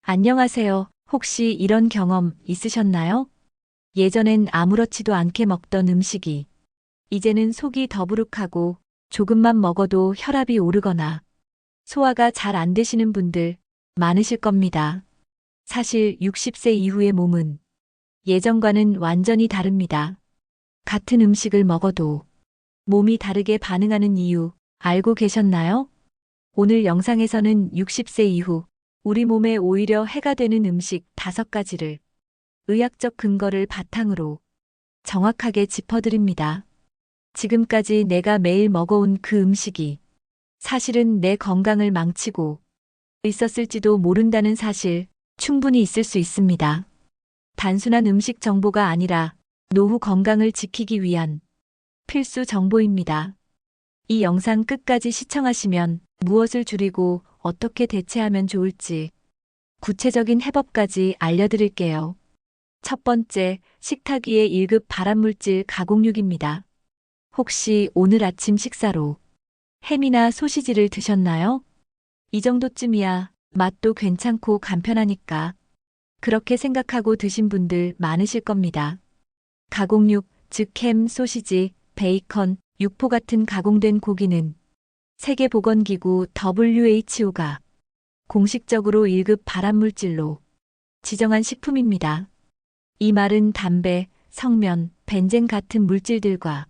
안녕하세요. 혹시 이런 경험 있으셨나요? 예전엔 아무렇지도 않게 먹던 음식이 이제는 속이 더부룩하고 조금만 먹어도 혈압이 오르거나 소화가 잘 안 되시는 분들 많으실 겁니다. 사실 60세 이후의 몸은 예전과는 완전히 다릅니다. 같은 음식을 먹어도 몸이 다르게 반응하는 이유 알고 계셨나요? 오늘 영상에서는 60세 이후 우리 몸에 오히려 해가 되는 음식 5가지를 의학적 근거를 바탕으로 정확하게 짚어드립니다. 지금까지 내가 매일 먹어온 그 음식이 사실은 내 건강을 망치고 있었을지도 모른다는 사실 충분히 있을 수 있습니다. 단순한 음식 정보가 아니라 노후 건강을 지키기 위한 필수 정보입니다. 이 영상 끝까지 시청하시면 무엇을 줄이고 어떻게 대체하면 좋을지 구체적인 해법까지 알려드릴게요. 첫 번째, 식탁 위의 1급 발암물질 가공육입니다. 혹시 오늘 아침 식사로 햄이나 소시지를 드셨나요? 이 정도쯤이야 맛도 괜찮고 간편하니까 그렇게 생각하고 드신 분들 많으실 겁니다. 가공육, 즉 햄, 소시지, 베이컨, 육포 같은 가공된 고기는 세계보건기구 WHO가 공식적으로 1급 발암물질로 지정한 식품입니다. 이 말은 담배, 성면, 벤젠 같은 물질들과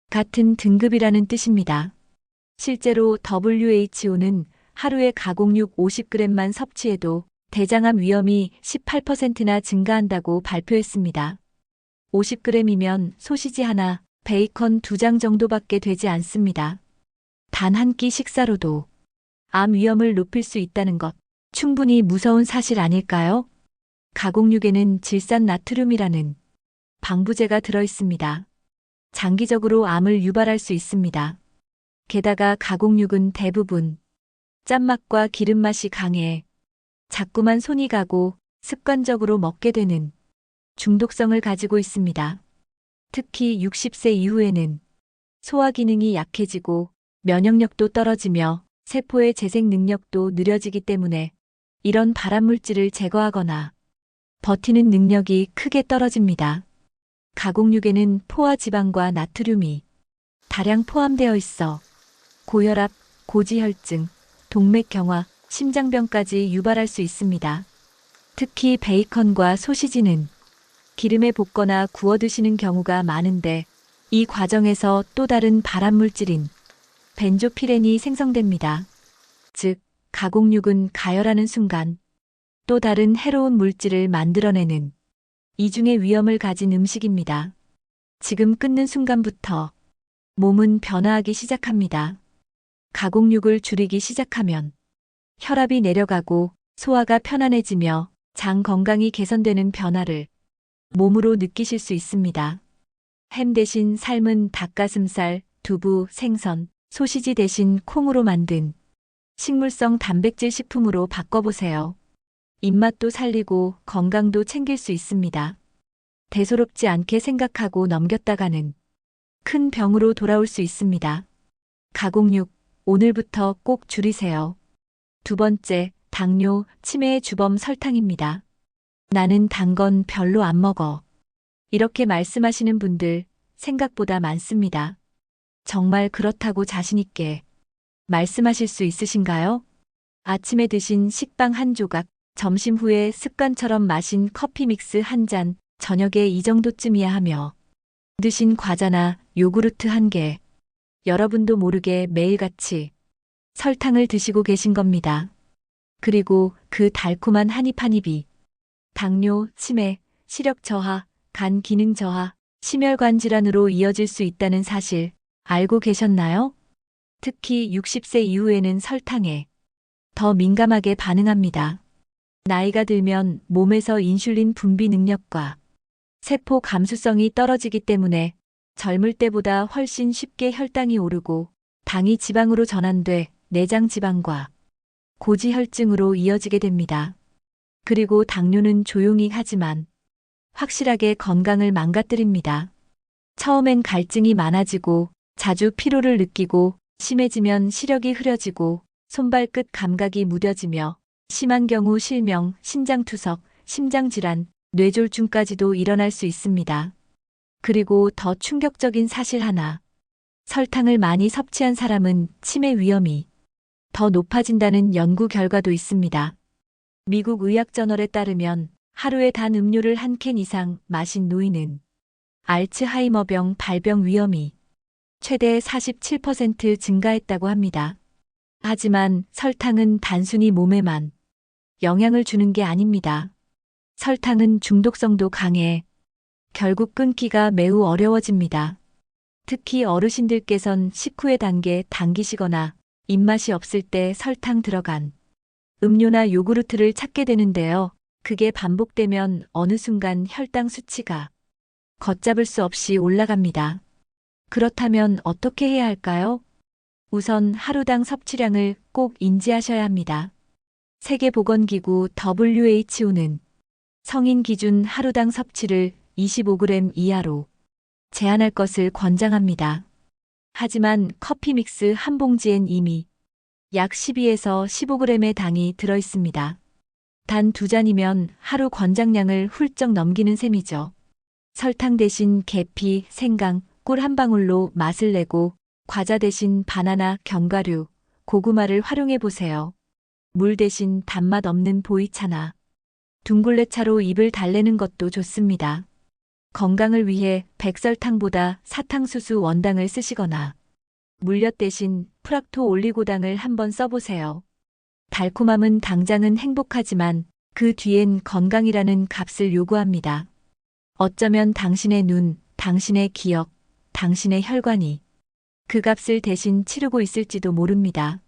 같은 등급이라는 뜻입니다. 실제로 WHO는 하루에 가공육 50g만 섭취해도 대장암 위험이 18%나 증가한다고 발표했습니다. 50g이면 소시지 하나, 베이컨 2장 정도밖에 되지 않습니다. 단 한 끼 식사로도 암 위험을 높일 수 있다는 것, 충분히 무서운 사실 아닐까요? 가공육에는 질산나트륨이라는 방부제가 들어있습니다. 장기적으로 암을 유발할 수 있습니다. 게다가 가공육은 대부분 짠맛과 기름맛이 강해 자꾸만 손이 가고 습관적으로 먹게 되는 중독성을 가지고 있습니다. 특히 60세 이후에는 소화 기능이 약해지고 면역력도 떨어지며 세포의 재생 능력도 느려지기 때문에 이런 발암물질을 제거하거나 버티는 능력이 크게 떨어집니다. 가공육에는 포화 지방과 나트륨이 다량 포함되어 있어 고혈압, 고지혈증, 동맥경화, 심장병까지 유발할 수 있습니다. 특히 베이컨과 소시지는 기름에 볶거나 구워 드시는 경우가 많은데 이 과정에서 또 다른 발암물질인 벤조피렌이 생성됩니다. 즉, 가공육은 가열하는 순간 또 다른 해로운 물질을 만들어내는 이중의 위험을 가진 음식입니다. 지금 끊는 순간부터 몸은 변화하기 시작합니다. 가공육을 줄이기 시작하면 혈압이 내려가고 소화가 편안해지며 장 건강이 개선되는 변화를 몸으로 느끼실 수 있습니다. 햄 대신 삶은 닭가슴살, 두부, 생선, 소시지 대신 콩으로 만든 식물성 단백질 식품으로 바꿔보세요. 입맛도 살리고 건강도 챙길 수 있습니다. 대수롭지 않게 생각하고 넘겼다가는 큰 병으로 돌아올 수 있습니다. 가공육, 오늘부터 꼭 줄이세요. 두 번째, 당뇨, 치매의 주범 설탕입니다. 나는 단 건 별로 안 먹어. 이렇게 말씀하시는 분들 생각보다 많습니다. 정말 그렇다고 자신있게 말씀하실 수 있으신가요? 아침에 드신 식빵 한 조각, 점심 후에 습관처럼 마신 커피 믹스 한 잔, 저녁에 이 정도쯤이야 하며 드신 과자나 요구르트 한 개, 여러분도 모르게 매일같이 설탕을 드시고 계신 겁니다. 그리고 그 달콤한 한 입 한 입이 당뇨, 치매, 시력 저하, 간 기능 저하, 심혈관 질환으로 이어질 수 있다는 사실 알고 계셨나요? 특히 60세 이후에는 설탕에 더 민감하게 반응합니다. 나이가 들면 몸에서 인슐린 분비 능력과 세포 감수성이 떨어지기 때문에 젊을 때보다 훨씬 쉽게 혈당이 오르고 당이 지방으로 전환돼 내장 지방과 고지혈증으로 이어지게 됩니다. 그리고 당뇨는 조용히 하지만 확실하게 건강을 망가뜨립니다. 처음엔 갈증이 많아지고 자주 피로를 느끼고 심해지면 시력이 흐려지고 손발끝 감각이 무뎌지며 심한 경우 실명, 심장투석, 심장질환, 뇌졸중까지도 일어날 수 있습니다. 그리고 더 충격적인 사실 하나. 설탕을 많이 섭취한 사람은 치매 위험이 더 높아진다는 연구 결과도 있습니다. 미국 의학저널에 따르면 하루에 단 음료를 한 캔 이상 마신 노인은 알츠하이머병 발병 위험이 최대 47% 증가했다고 합니다. 하지만 설탕은 단순히 몸에만 영향을 주는 게 아닙니다. 설탕은 중독성도 강해 결국 끊기가 매우 어려워집니다. 특히 어르신들께선 식후에 단계 당기시거나 입맛이 없을 때 설탕 들어간 음료나 요구르트를 찾게 되는데요. 그게 반복되면 어느 순간 혈당 수치가 걷잡을 수 없이 올라갑니다. 그렇다면 어떻게 해야 할까요? 우선 하루당 섭취량을 꼭 인지하셔야 합니다. 세계보건기구 WHO는 성인 기준 하루당 섭취를 25g 이하로 제한할 것을 권장합니다. 하지만 커피 믹스 한 봉지엔 이미 약 12에서 15g의 당이 들어 있습니다. 단 2잔이면 하루 권장량을 훌쩍 넘기는 셈이죠. 설탕 대신 계피, 생강, 꿀 한 방울로 맛을 내고 과자 대신 바나나, 견과류, 고구마를 활용해 보세요. 물 대신 단맛 없는 보이차나 둥글레차로 입을 달래는 것도 좋습니다. 건강을 위해 백설탕보다 사탕수수 원당을 쓰시거나 물엿 대신 프락토 올리고당을 한번 써보세요. 달콤함은 당장은 행복하지만 그 뒤엔 건강이라는 값을 요구합니다. 어쩌면 당신의 눈, 당신의 기억, 당신의 혈관이 그 값을 대신 치르고 있을지도 모릅니다.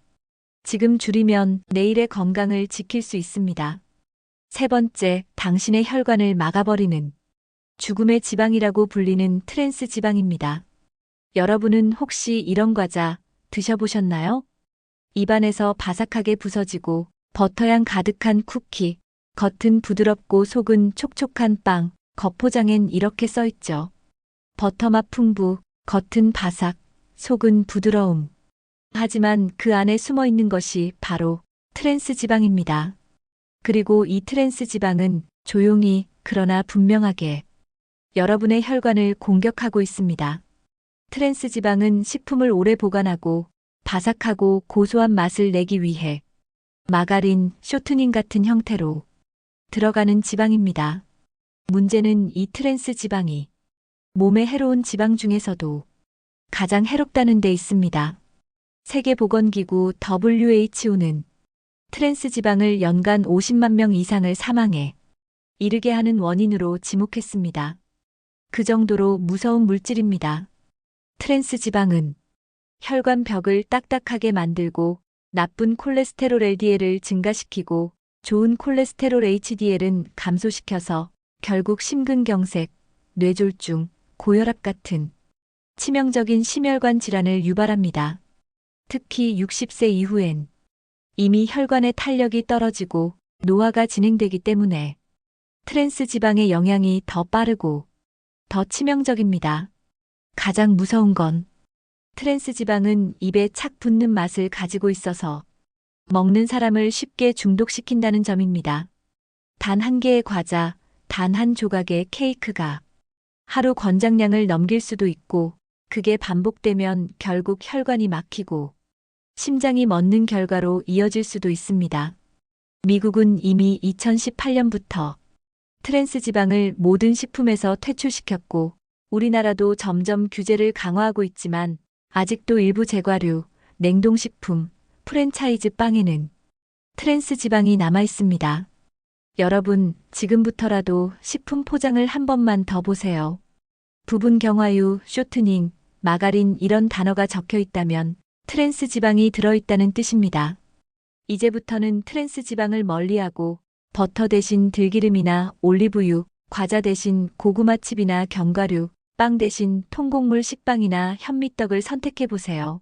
지금 줄이면 내일의 건강을 지킬 수 있습니다. 세 번째, 당신의 혈관을 막아버리는 죽음의 지방이라고 불리는 트랜스 지방입니다. 여러분은 혹시 이런 과자 드셔보셨나요? 입안에서 바삭하게 부서지고 버터향 가득한 쿠키, 겉은 부드럽고 속은 촉촉한 빵, 겉포장엔 이렇게 써있죠. 버터맛 풍부, 겉은 바삭, 속은 부드러움. 하지만 그 안에 숨어 있는 것이 바로 트랜스 지방입니다. 그리고 이 트랜스 지방은 조용히 그러나 분명하게 여러분의 혈관을 공격하고 있습니다. 트랜스 지방은 식품을 오래 보관하고 바삭하고 고소한 맛을 내기 위해 마가린, 쇼트닝 같은 형태로 들어가는 지방입니다. 문제는 이 트랜스 지방이 몸에 해로운 지방 중에서도 가장 해롭다는 데 있습니다. 세계보건기구 WHO는 트랜스 지방을 연간 50만 명 이상을 사망에 이르게 하는 원인으로 지목했습니다. 그 정도로 무서운 물질입니다. 트랜스 지방은 혈관 벽을 딱딱하게 만들고 나쁜 콜레스테롤 LDL을 증가시키고 좋은 콜레스테롤 HDL은 감소시켜서 결국 심근경색, 뇌졸중, 고혈압 같은 치명적인 심혈관 질환을 유발합니다. 특히 60세 이후엔 이미 혈관의 탄력이 떨어지고 노화가 진행되기 때문에 트랜스 지방의 영향이 더 빠르고 더 치명적입니다. 가장 무서운 건 트랜스 지방은 입에 착 붙는 맛을 가지고 있어서 먹는 사람을 쉽게 중독시킨다는 점입니다. 단 한 개의 과자, 단 한 조각의 케이크가 하루 권장량을 넘길 수도 있고 그게 반복되면 결국 혈관이 막히고 심장이 멎는 결과로 이어질 수도 있습니다. 미국은 이미 2018년부터 트랜스 지방을 모든 식품에서 퇴출시켰고 우리나라도 점점 규제를 강화하고 있지만 아직도 일부 제과류, 냉동식품, 프랜차이즈 빵에는 트랜스 지방이 남아 있습니다. 여러분, 지금부터라도 식품 포장을 한 번만 더 보세요. 부분 경화유, 쇼트닝, 마가린 이런 단어가 적혀 있다면 트랜스 지방이 들어있다는 뜻입니다. 이제부터는 트랜스 지방을 멀리하고 버터 대신 들기름이나 올리브유, 과자 대신 고구마칩이나 견과류, 빵 대신 통곡물 식빵이나 현미떡을 선택해보세요.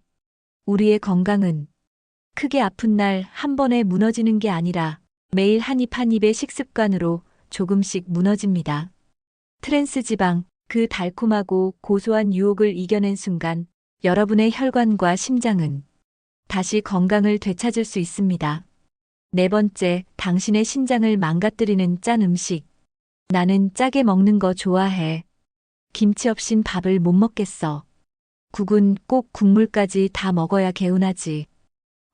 우리의 건강은 크게 아픈 날 한 번에 무너지는 게 아니라 매일 한 입 한 입의 식습관으로 조금씩 무너집니다. 트랜스 지방, 그 달콤하고 고소한 유혹을 이겨낸 순간 여러분의 혈관과 심장은 다시 건강을 되찾을 수 있습니다. 네 번째, 당신의 신장을 망가뜨리는 짠 음식. 나는 짜게 먹는 거 좋아해. 김치 없인 밥을 못 먹겠어. 국은 꼭 국물까지 다 먹어야 개운하지.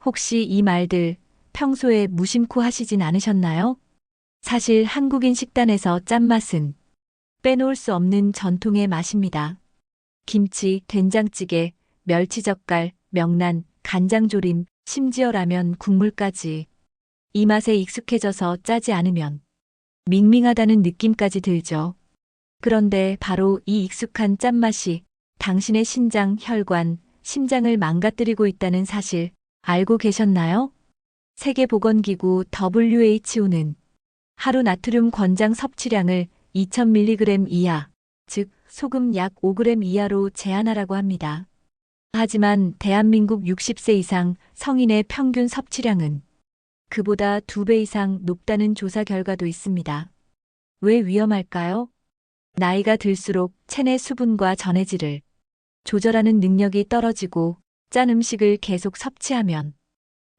혹시 이 말들 평소에 무심코 하시진 않으셨나요? 사실 한국인 식단에서 짠맛은 빼놓을 수 없는 전통의 맛입니다. 김치, 된장찌개, 멸치젓갈, 명란, 간장조림, 심지어 라면 국물까지. 이 맛에 익숙해져서 짜지 않으면 밍밍하다는 느낌까지 들죠. 그런데 바로 이 익숙한 짠맛이 당신의 신장, 혈관, 심장을 망가뜨리고 있다는 사실 알고 계셨나요? 세계보건기구 WHO는 하루 나트륨 권장 섭취량을 2000mg 이하, 즉 소금 약 5g 이하로 제한하라고 합니다. 하지만 대한민국 60세 이상 성인의 평균 섭취량은 그보다 2배 이상 높다는 조사 결과도 있습니다. 왜 위험할까요? 나이가 들수록 체내 수분과 전해질을 조절하는 능력이 떨어지고 짠 음식을 계속 섭취하면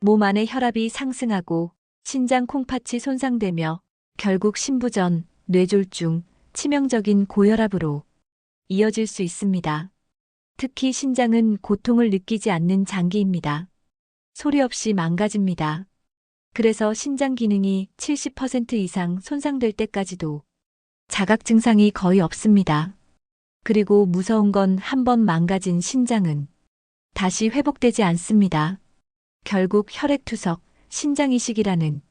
몸 안의 혈압이 상승하고 신장 콩팥이 손상되며 결국 심부전, 뇌졸중, 치명적인 고혈압으로 이어질 수 있습니다. 특히 신장은 고통을 느끼지 않는 장기입니다. 소리 없이 망가집니다. 그래서 신장 기능이 70% 이상 손상될 때까지도 자각 증상이 거의 없습니다. 그리고 무서운 건 한 번 망가진 신장은 다시 회복되지 않습니다. 결국 혈액투석, 신장이식이라는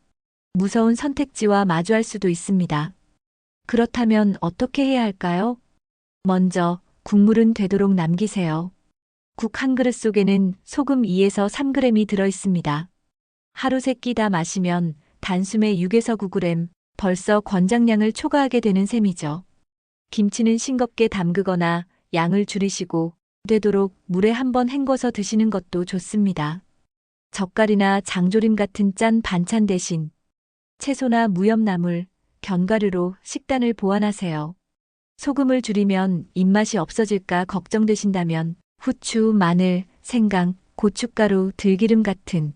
무서운 선택지와 마주할 수도 있습니다. 그렇다면 어떻게 해야 할까요? 먼저 국물은 되도록 남기세요. 국 한 그릇 속에는 소금 2에서 3g이 들어 있습니다. 하루 3끼 다 마시면 단숨에 6에서 9g, 벌써 권장량을 초과하게 되는 셈이죠. 김치는 싱겁게 담그거나 양을 줄이시고 되도록 물에 한번 헹궈서 드시는 것도 좋습니다. 젓갈이나 장조림 같은 짠 반찬 대신 채소나 무염나물, 견과류로 식단을 보완하세요. 소금을 줄이면 입맛이 없어질까 걱정되신다면 후추, 마늘, 생강, 고춧가루, 들기름 같은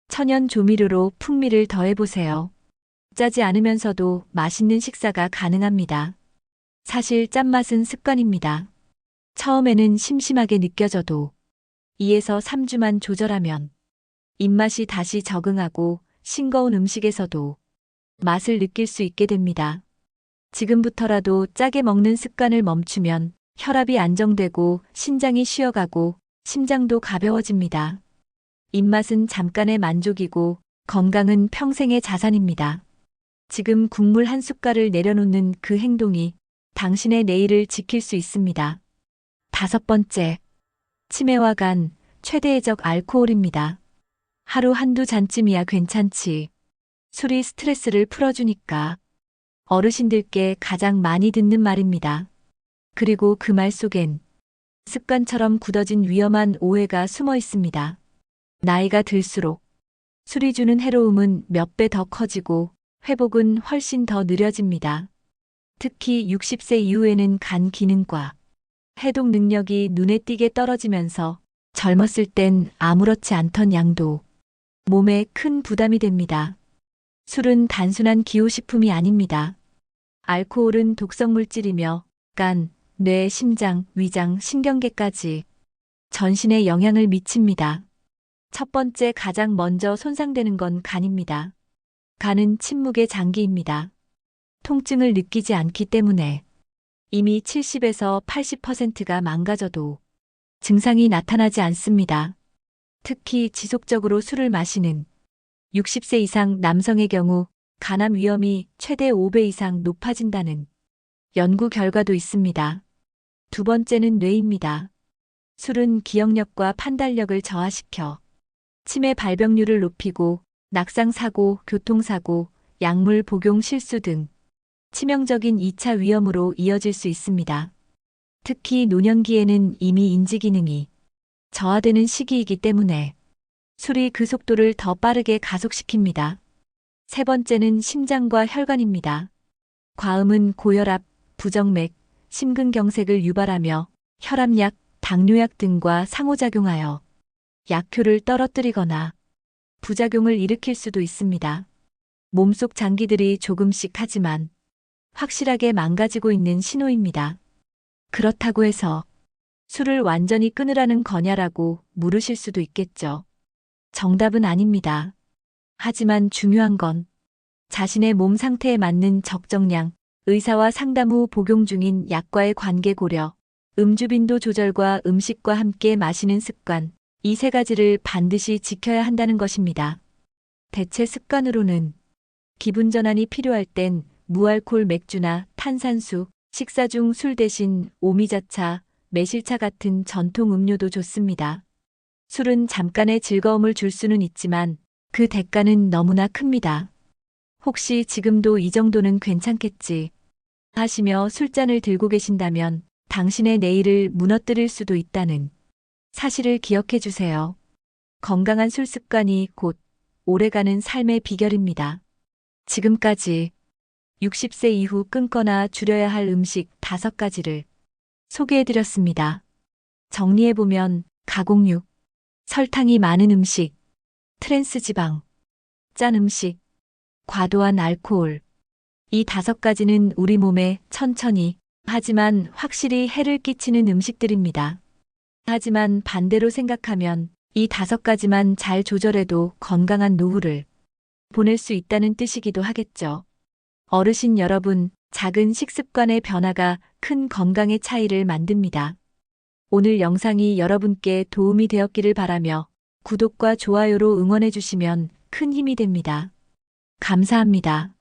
천연 조미료로 풍미를 더해보세요. 짜지 않으면서도 맛있는 식사가 가능합니다. 사실 짠맛은 습관입니다. 처음에는 심심하게 느껴져도 2에서 3주만 조절하면 입맛이 다시 적응하고 싱거운 음식에서도 맛을 느낄 수 있게 됩니다. 지금부터라도 짜게 먹는 습관을 멈추면 혈압이 안정되고 신장이 쉬어가고 심장도 가벼워집니다. 입맛은 잠깐의 만족이고 건강은 평생의 자산입니다. 지금 국물 한 숟갈을 내려놓는 그 행동이 당신의 내일을 지킬 수 있습니다. 5번째, 치매와 간, 최대의 적 알코올입니다. 하루 한두 잔쯤이야 괜찮지. 술이 스트레스를 풀어주니까. 어르신들께 가장 많이 듣는 말입니다. 그리고 그 말 속엔 습관처럼 굳어진 위험한 오해가 숨어 있습니다. 나이가 들수록 술이 주는 해로움은 몇 배 더 커지고 회복은 훨씬 더 느려집니다. 특히 60세 이후에는 간 기능과 해독 능력이 눈에 띄게 떨어지면서 젊었을 땐 아무렇지 않던 양도 몸에 큰 부담이 됩니다. 술은 단순한 기호식품이 아닙니다. 알코올은 독성 물질이며 간, 뇌, 심장, 위장, 신경계까지 전신에 영향을 미칩니다. 첫 번째 가장 먼저 손상되는 건 간입니다. 간은 침묵의 장기입니다. 통증을 느끼지 않기 때문에 이미 70에서 80%가 망가져도 증상이 나타나지 않습니다. 특히 지속적으로 술을 마시는 60세 이상 남성의 경우 간암 위험이 최대 5배 이상 높아진다는 연구 결과도 있습니다. 두 번째는 뇌입니다. 술은 기억력과 판단력을 저하시켜 치매 발병률을 높이고 낙상사고, 교통사고, 약물 복용 실수 등 치명적인 2차 위험으로 이어질 수 있습니다. 특히 노년기에는 이미 인지기능이 저하되는 시기이기 때문에 술이 그 속도를 더 빠르게 가속시킵니다. 세 번째는 심장과 혈관입니다. 과음은 고혈압, 부정맥, 심근경색을 유발하며 혈압약, 당뇨약 등과 상호작용하여 약효를 떨어뜨리거나 부작용을 일으킬 수도 있습니다. 몸속 장기들이 조금씩 하지만 확실하게 망가지고 있는 신호입니다. 그렇다고 해서 술을 완전히 끊으라는 거냐라고 물으실 수도 있겠죠. 정답은 아닙니다. 하지만 중요한 건 자신의 몸 상태에 맞는 적정량, 의사와 상담 후 복용 중인 약과의 관계 고려, 음주 빈도 조절과 음식과 함께 마시는 습관, 이 세 가지를 반드시 지켜야 한다는 것입니다. 대체 습관으로는 기분 전환이 필요할 땐 무알콜 맥주나 탄산수, 식사 중 술 대신 오미자차, 매실차 같은 전통 음료도 좋습니다. 술은 잠깐의 즐거움을 줄 수는 있지만 그 대가는 너무나 큽니다. 혹시 지금도 이 정도는 괜찮겠지 하시며 술잔을 들고 계신다면 당신의 내일을 무너뜨릴 수도 있다는 사실을 기억해 주세요. 건강한 술 습관이 곧 오래가는 삶의 비결입니다. 지금까지 60세 이후 끊거나 줄여야 할 음식 5가지를 소개해 드렸습니다. 정리해보면 가공육, 설탕이 많은 음식, 트랜스 지방, 짠 음식, 과도한 알코올. 이 5가지는 우리 몸에 천천히 하지만 확실히 해를 끼치는 음식들입니다. 하지만 반대로 생각하면 이 5가지만 잘 조절해도 건강한 노후를 보낼 수 있다는 뜻이기도 하겠죠. 어르신 여러분, 작은 식습관의 변화가 큰 건강의 차이를 만듭니다. 오늘 영상이 여러분께 도움이 되었기를 바라며 구독과 좋아요로 응원해 주시면 큰 힘이 됩니다. 감사합니다.